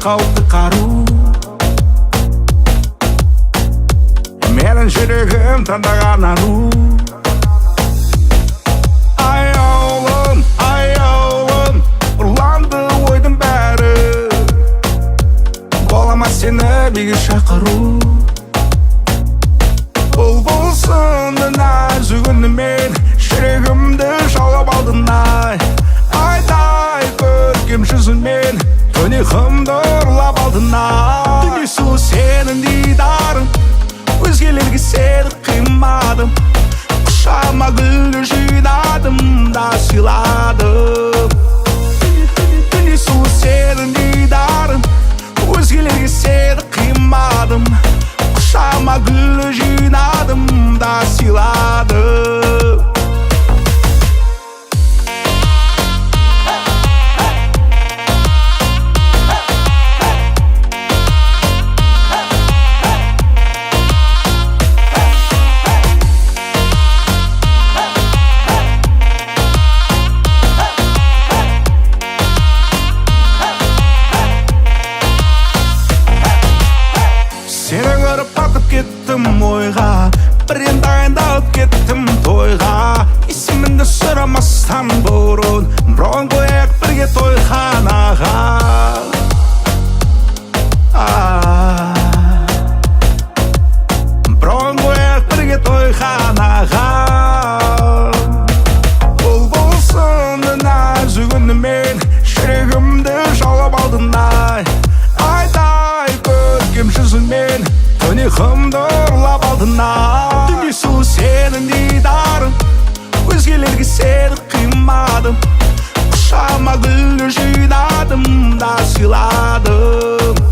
қауіпті қару. Менің жүрегім таңдаған ару. Аяулым, аяулым, ұрланды ойдың бәрі. Болама сені биге шақыру. Бұлбұлсынды нәзік үнімен жүрегімді жаулап алдың ай. Айдай көркем жүзіңмен тұйығымды ұрлап алдың ай. Дүние сұлу сенің дидарың, өзгелерге сені қимадым. Құшағыма гүл жинадым да сыйладым. Дүние сұлу сенің дидарың, өзгелерге сені қимадым. Құшағыма гүл жинадым да сыйладым. Сені көріп батып кеттім ойға, бірден дайындалып кеттім тойға. Есіміңді сұрамастан бұрын бұрын қояйық бірге тойханаға. Бұрын қояйық бірге тойханаға. Бұлбұлсынды нәзік үнімен жүрегімді жаулап алдың ай. Айдай көркем жүзіңмен тұйығымды ұрлап алдың ай. Дүние сұлу сенің дидарың, өзгелерге сені қимадым. Құшағыма гүл жинадым да сыйладым.